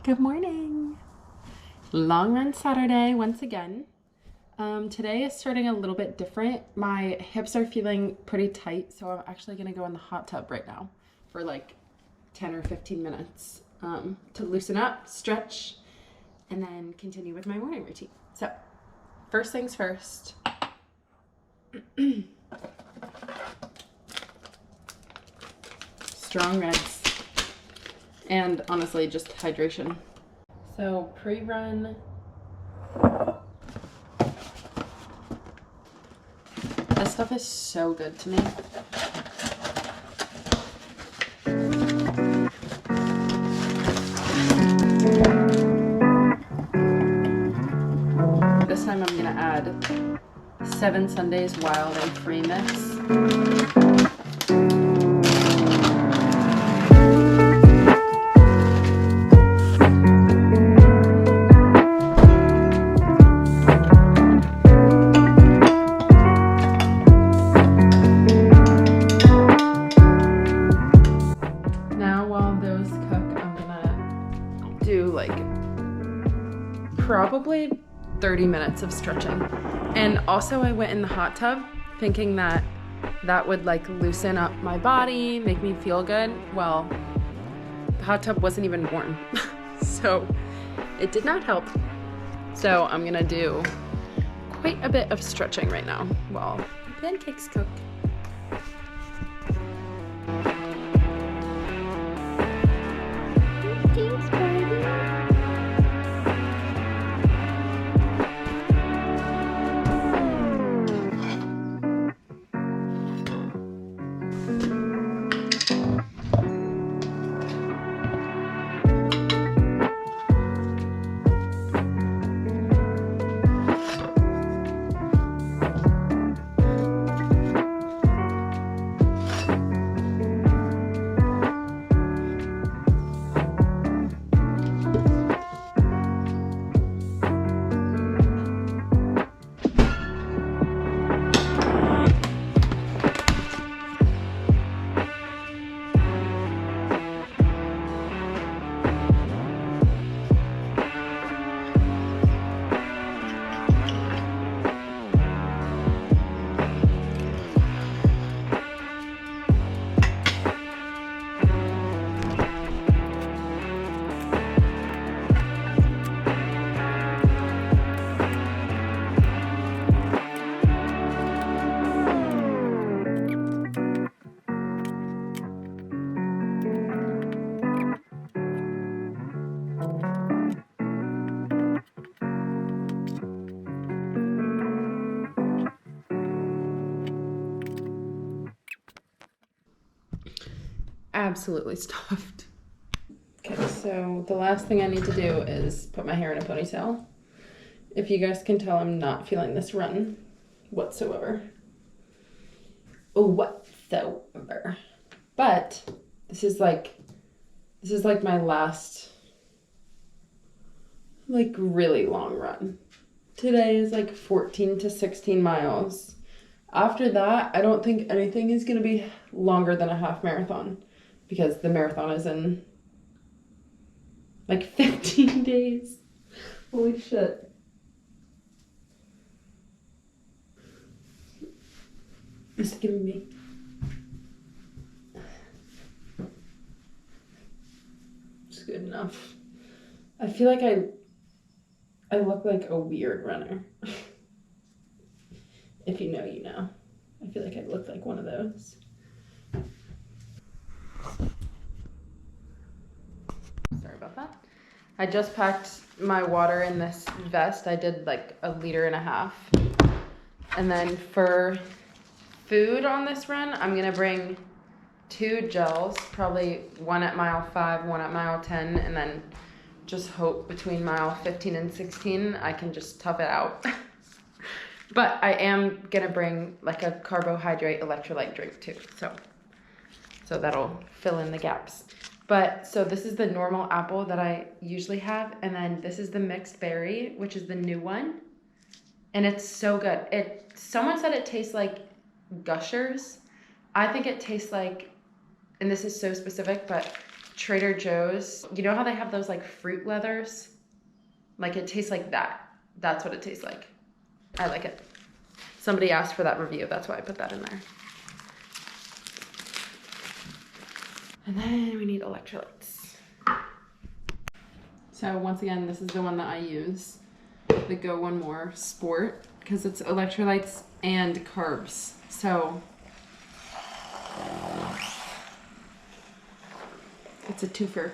Good morning. Long run Saturday once again. Today is starting a little bit different. My hips are feeling pretty tight, so I'm actually gonna go in the hot tub right now for like 10 or 15 minutes to loosen up, stretch, and then continue with my morning routine. So, first things first. Strong reds. And honestly, just hydration. So pre-run, this stuff is so good to me. This time I'm gonna add 7 Sundays Wild and Free mix. Probably 30 minutes of stretching. And also I went in the hot tub thinking that would like loosen up my body, make me feel good. Well, the hot tub wasn't even warm. So it did not help. So I'm gonna do quite a bit of stretching right now while pancakes cook. Thanks, baby. Absolutely stuffed. Okay, so the last thing I need to do is put my hair in a ponytail. If you guys can tell, I'm not feeling this run whatsoever. Whatsoever. But this is like my last like really long run. Today is like 14 to 16 miles. After that, I don't think anything is gonna be longer than a half marathon, because the marathon is in like 15 days. Holy shit. It's giving me. It's good enough. I feel like I look like a weird runner. If you know, you know. I feel like I look like one of those. Sorry about that. I just packed my water in this vest. I did like 1.5 liters. And then for food on this run, I'm gonna bring 2 gels, probably one at mile 5, one at mile 10, and then just hope between mile 15 and 16 I can just tough it out. But I am gonna bring like a carbohydrate electrolyte drink too, so that'll fill in the gaps. But so this is the normal apple that I usually have, and then this is the mixed berry, which is the new one, and it's so good. Someone said it tastes like Gushers. I think it tastes like, and this is so specific, but Trader Joe's. You know how they have those like fruit leathers? Like it tastes like that. That's what it tastes like. I like it. Somebody asked for that review. That's why I put that in there. And then we need electrolytes. So once again, this is the one that I use. The Go One More Sport, because it's electrolytes and carbs. So it's a twofer.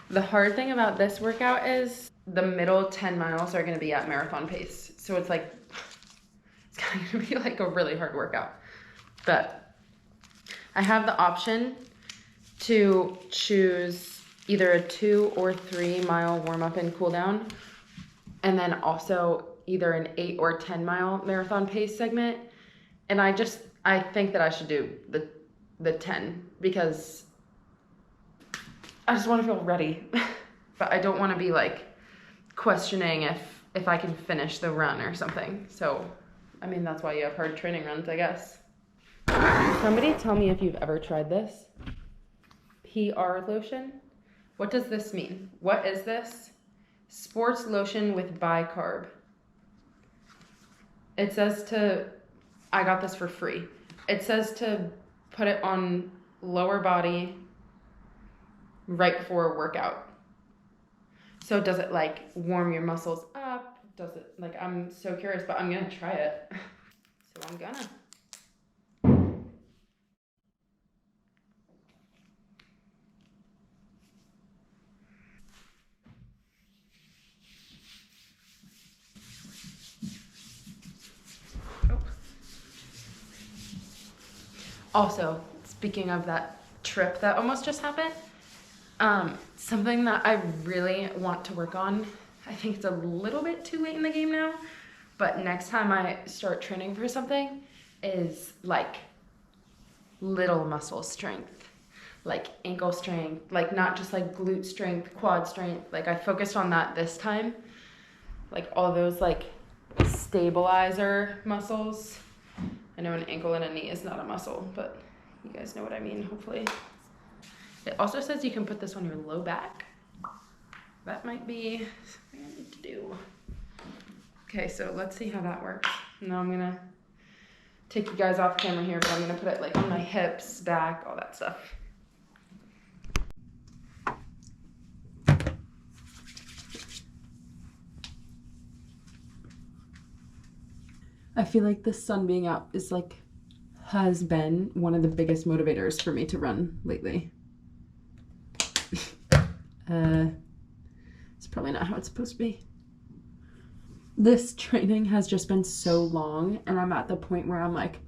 The hard thing about this workout is the middle 10 miles are gonna be at marathon pace. So it's like, it's kind of gonna be like a really hard workout. But I have the option to choose either a 2 or 3 mile warm up and cool down. And then also either an 8 or 10 mile marathon pace segment. And I think that I should do the 10 because I just want to feel ready, but I don't want to be like questioning if I can finish the run or something. So, I mean, that's why you have hard training runs, I guess. Somebody tell me if you've ever tried this. PR lotion. What does this mean? What is this? Sports lotion with bicarb. It says I got this for free. It says to put it on lower body right before a workout. So does it like warm your muscles up? Does it like, I'm so curious, but I'm gonna try it. So I'm gonna. Oh. Also, speaking of that trip that almost just happened, something that I really want to work on, I think it's a little bit too late in the game now, but next time I start training for something is like little muscle strength, like ankle strength, like not just like glute strength, quad strength. Like I focused on that this time, like all those like stabilizer muscles. I know an ankle and a knee is not a muscle, but you guys know what I mean, hopefully. It also says you can put this on your low back. That might be something I need to do. Okay, so let's see how that works. Now I'm gonna take you guys off camera here, but I'm gonna put it like on my hips, back, all that stuff. I feel like the sun being out is like, has been one of the biggest motivators for me to run lately. It's probably not how it's supposed to be. This training has just been so long, and I'm at the point where I'm like,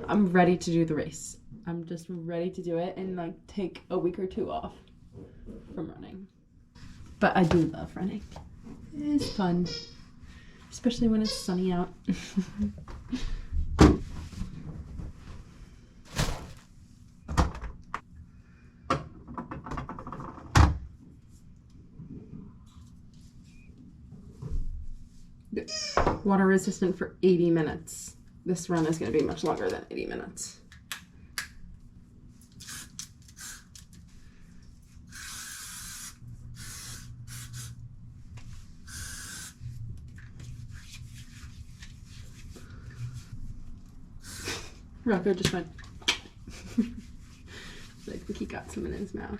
I'm ready to do the race. I'm just ready to do it and like take a week or 2 off from running. But I do love running. It's fun, especially when it's sunny out. Water resistant for 80 minutes. This run is going to be much longer than 80 minutes. Rocco just went. I think he got some in his mouth.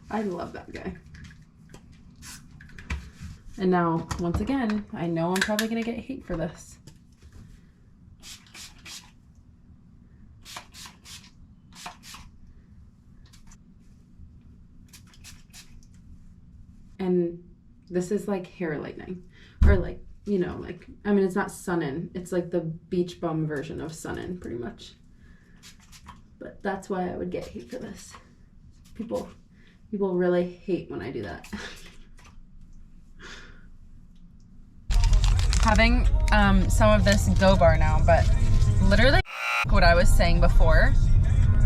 I love that guy. And now, once again, I know I'm probably going to get hate for this. And this is like hair lightening. Or like, you know, like, I mean, it's not Sun-In. It's like the beach bum version of Sun-In, pretty much. But that's why I would get hate for this. People really hate when I do that. Having some of this Go Bar now, but literally what I was saying before,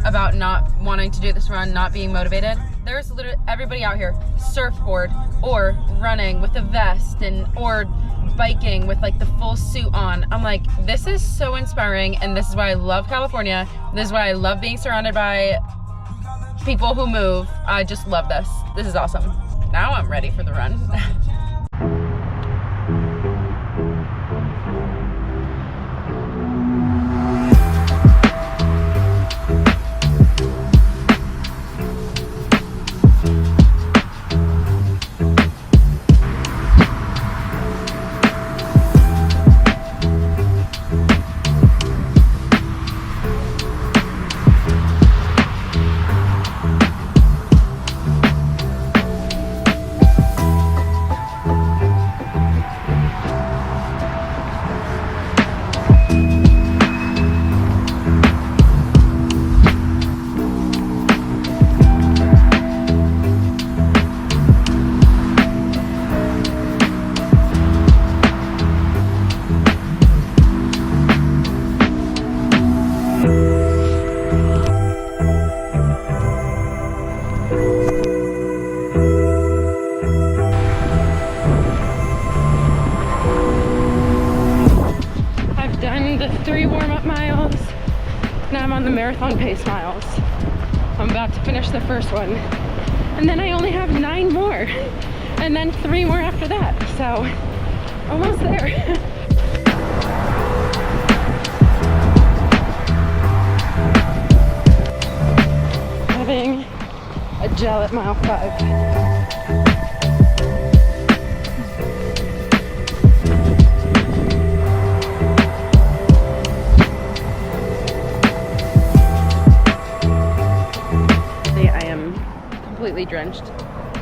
about not wanting to do this run, not being motivated. There's literally everybody out here, surfboard or running with a vest or biking with like the full suit on. I'm like, this is so inspiring, and this is why I love California. This is why I love being surrounded by people who move. I just love this. This is awesome. Now I'm ready for the run. The 3 warm-up miles. Now I'm on the marathon pace miles. I'm about to finish the first one. And then I only have 9 more. And then 3 more after that. So, almost there. Having a gel at mile 5. Completely drenched,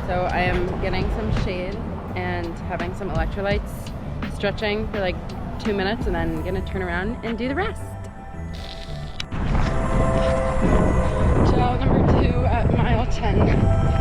so I am getting some shade and having some electrolytes, stretching for like 2 minutes, and then gonna turn around and do the rest. Gel number 2 at mile 10.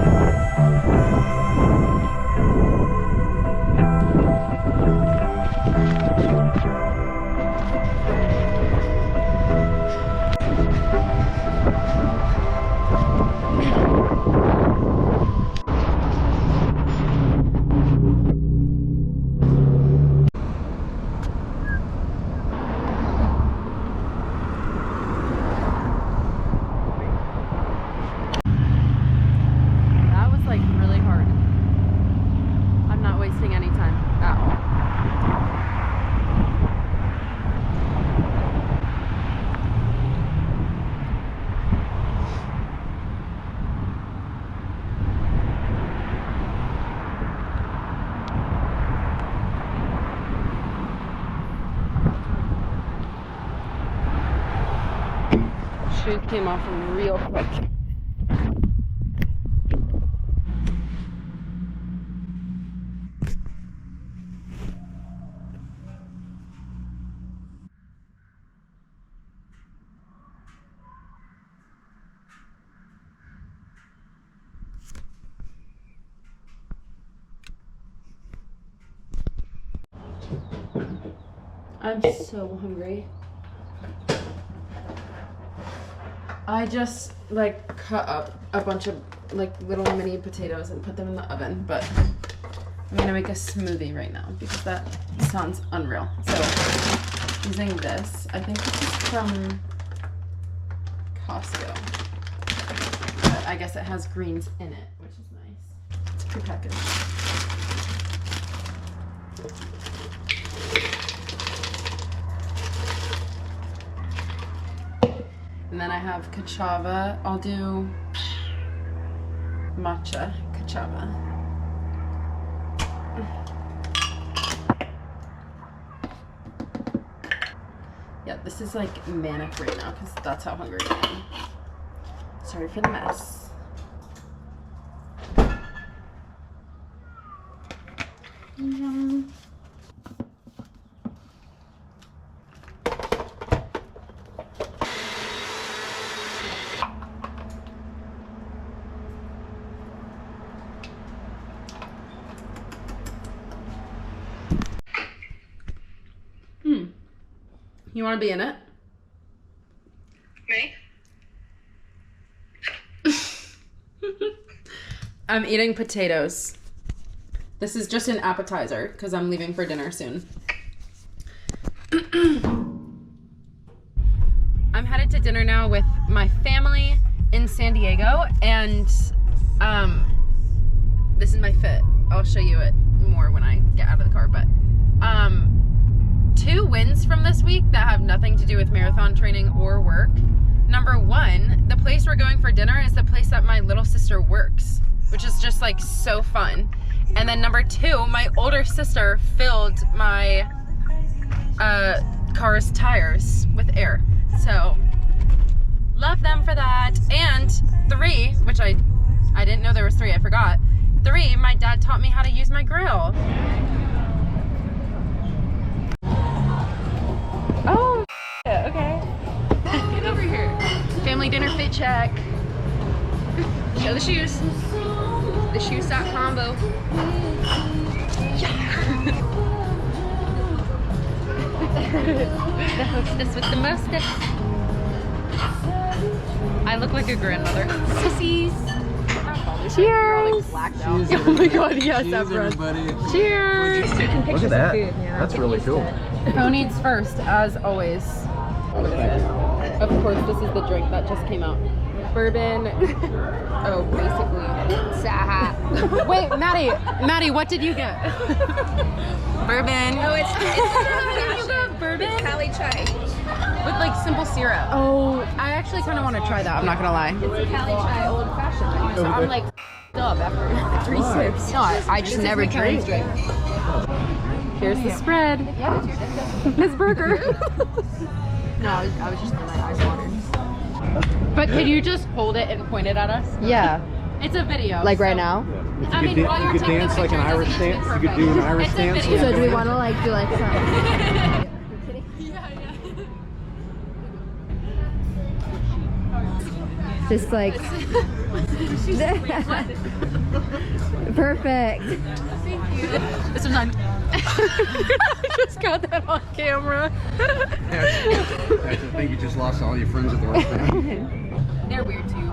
Shoes came off real quick. I'm so hungry. I just like cut up a bunch of like little mini potatoes and put them in the oven, but I'm gonna make a smoothie right now because that sounds unreal. So using this, I think this is from Costco, but I guess it has greens in it, which is nice. It's prepackaged. And then I have cassava. I'll do matcha cassava. Yeah, this is like manic right now because that's how hungry I am. Sorry for the mess. You want to be in it? Me? I'm eating potatoes. This is just an appetizer because I'm leaving for dinner soon. I'm headed to dinner now with my family in San Diego, and this is my fit. I'll show you it more when I get out of the car, but 2 wins from this week that have nothing to do with marathon training or work. Number 1, the place we're going for dinner is the place that my little sister works, which is just like so fun. And then number 2, my older sister filled my car's tires with air. So love them for that. And 3, which I didn't know there was 3, I forgot. 3, my dad taught me how to use my grill. Oh, okay. Get over here. Family dinner fit check. Show the shoes. The shoe sock combo. The hostess with the mostest. I look like a grandmother. Sissies. Cheers. Oh my god, yes, everyone. Cheers. Look at that. That's really cool. Who needs first, as always? Of course, this is the drink that just came out. Bourbon. Oh, basically. Wait, Maddie, what did you get? Bourbon. Oh, it's you got bourbon? It's Cali chai. With like simple syrup. Oh, I actually kind of want to try that. I'm not gonna lie. It's a Cali chai old fashioned. So I'm like up after 3 sips. No, I just never drink. Here's the spread. Miss Burger. No, I was just my eyes watered. But could you just hold it and point it at us? Yeah. It's a video. Like right now? I mean, while you're You could taking dance a like an picture, it Irish doesn't need to be dance. You could do an perfect. Irish It's a dance. video. So do we want to like do like some? Just like perfect. This was on. I just got that on camera. I think you just lost all your friends at the restaurant. They're weird too.